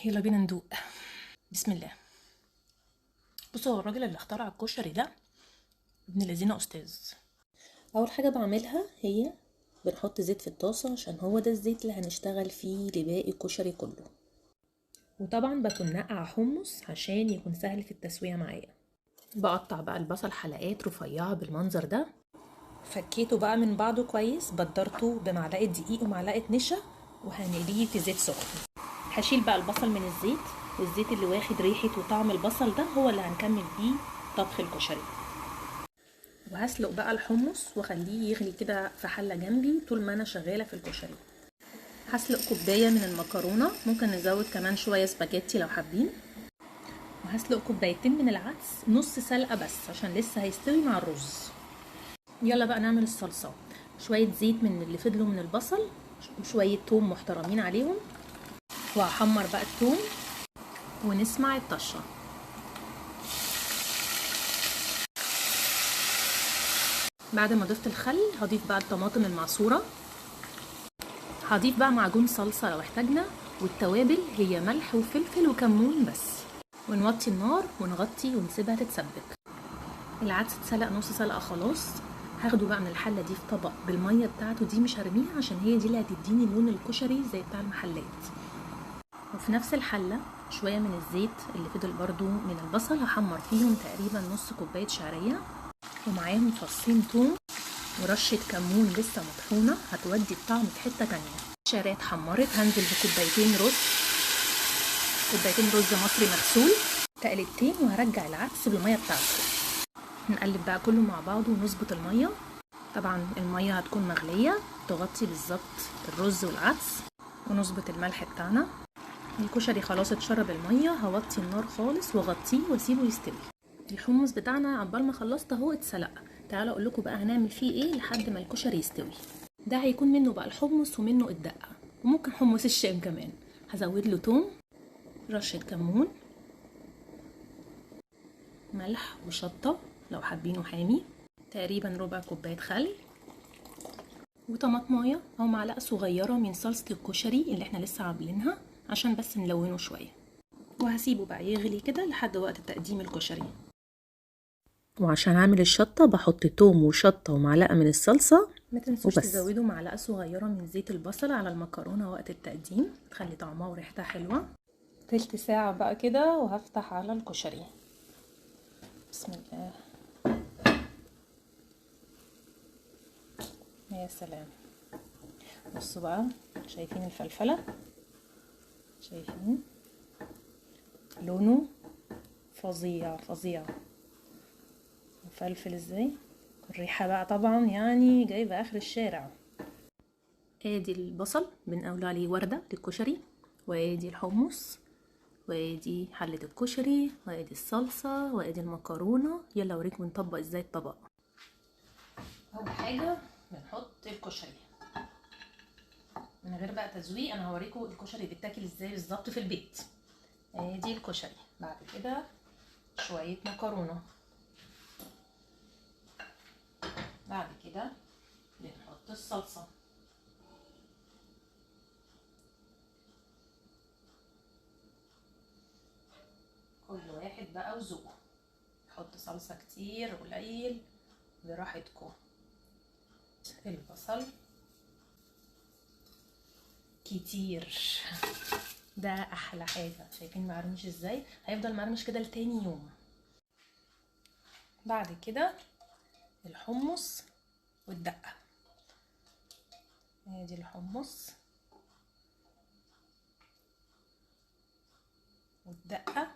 يلا بينا ندوق. بسم الله. بصوا، هو الراجل اللي اخترع الكشري ده ابن الذين استاذ. اول حاجه بعملها هي بنحط زيت في الطاسه، عشان هو ده الزيت اللي هنشتغل فيه لباقي الكشري كله. وطبعا بكون نقع حمص عشان يكون سهل في التسويه معايا. بقطع بقى البصل حلقات رفيعه بالمنظر ده، فكيته بقى من بعضه كويس، بدرته بمعلقه دقيق ومعلقه نشا وهنقليه في زيت سخن. هشيل بقى البصل من الزيت، والزيت اللي واخد ريحه وطعم البصل ده هو اللي هنكمل بيه طبخ الكشري. وهسلق بقى الحمص واخليه يغلي كده في حله جنبي طول ما انا شغاله في الكشري. هسلق كوبايه من المكرونه، ممكن نزود كمان شويه سباجيتي لو حابين. وهسلق كوبايتين من العدس نص سلقه بس عشان لسه هيستوي مع الرز. يلا بقى نعمل الصلصه. شويه زيت من اللي فضلوا من البصل وشويه توم محترمين عليهم، وهحمر بقى التوم ونسمع الطشه. بعد ما ضفت الخل هضيف بقى الطماطم المعصوره، هضيف بقى معجون صلصه لو احتاجنا، والتوابل هي ملح وفلفل وكمون بس. ونوطي النار ونغطي ونسيبها تتسبك. العدس اتسلق نص سلقه خلاص، هاخده بقى من الحله دي في طبق بالميه بتاعته دي، مش هرميها عشان هي دي اللي هتديني لون الكشري زي بتاع المحلات. وفي نفس الحله شويه من الزيت اللي فضل برضو من البصل هحمر فيهم تقريبا نص كوبايه شعريه، ومعاهم فصين توم ورشه كمون لسه مطحونه هتودي الطعم في حته تانية. الشعريه اتحمرت، هنزل بكوبايتين رز، كوبايتين رز مصري مغسول تقلبتين، وهرجع العدس بالميه بتاعته. نقلب بقى كله مع بعضه ونظبط الميه. طبعا الميه هتكون مغليه تغطي بالظبط الرز والعدس، ونظبط الملح بتاعنا. الكشري خلاص اتشرب الميه، هوطي النار خالص واغطيه واسيبه يستوي. الحمص بتاعنا عقبال ما خلصت اهو اتسلق. تعالوا اقول لكم بقى هنعمل فيه ايه لحد ما الكشري يستوي. ده هيكون منه بقى الحمص ومنه الدقه، وممكن حمص الشام كمان. هزود له توم، رشه كمون، ملح وشطه لو حابينه حامي، تقريبا ربع كوبايه خل، وطماطمايه او معلقه صغيره من صلصه الكشري اللي احنا لسه عاملينها عشان بس نلونه شويه. وهسيبه بقى يغلي كده لحد وقت تقديم الكشري. وعشان اعمل الشطه بحط توم وشطه ومعلقه من الصلصه. ما تنسوش تزودوا معلقه صغيره من زيت البصل على المكرونه وقت التقديم، تخلي طعمها وريحتها حلوه. تلت ساعه بقى كده وهفتح على الكشري. بسم الله. يا سلام. بصوا بقى، شايفين الفلفله؟ شايفين لونه فظيع فظيع. مفلفل ازاي، الريحه بقى طبعا يعني جايبه اخر الشارع. ادي البصل بنقول عليه ورده للكشري، وادي الحمص، وادي حله الكشري، وادي الصلصه، وادي المكرونه. يلا اوريكم نطبق ازاي الطبق. اول حاجه بنحط الكشري من غير بقى تزويق، انا هوريكم الكشري بيتاكل ازاي بالظبط في البيت. ادي الكشري. بعد كده شويه مكرونه، بعد كده بنحط الصلصه. كل واحد بقى وذوقه، حط صلصه كتير قليل براحتكم. البصل كتير، ده احلى حاجه. شايفين مقرمش ازاي؟ هيفضل مقرمش كده لتاني يوم. بعد كده الحمص والدقه. ادي الحمص والدقه.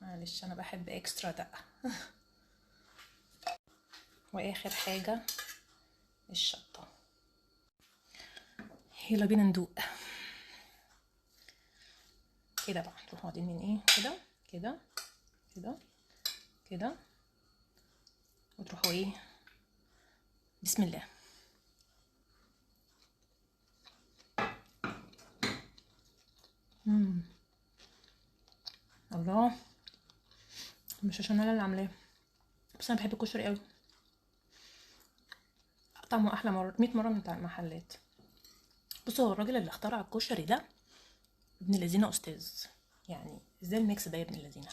معلش انا بحب اكسترا دقه. واخر حاجه الشطه. يلا بينا ندوق. كده بقى نروح واخدين من ايه، كده كده كده كده، وتروحوا ايه. بسم الله. الله، مش عشان انا اللي عاملاه، بس انا بحب الكشري قوي. طعمه احلى 100 مره من بتاع المحلات. بصوا، هو الراجل اللي اخترع الكشري ده ابن الذين استاذ. يعني ازاي الميكس ده يا ابن الذين؟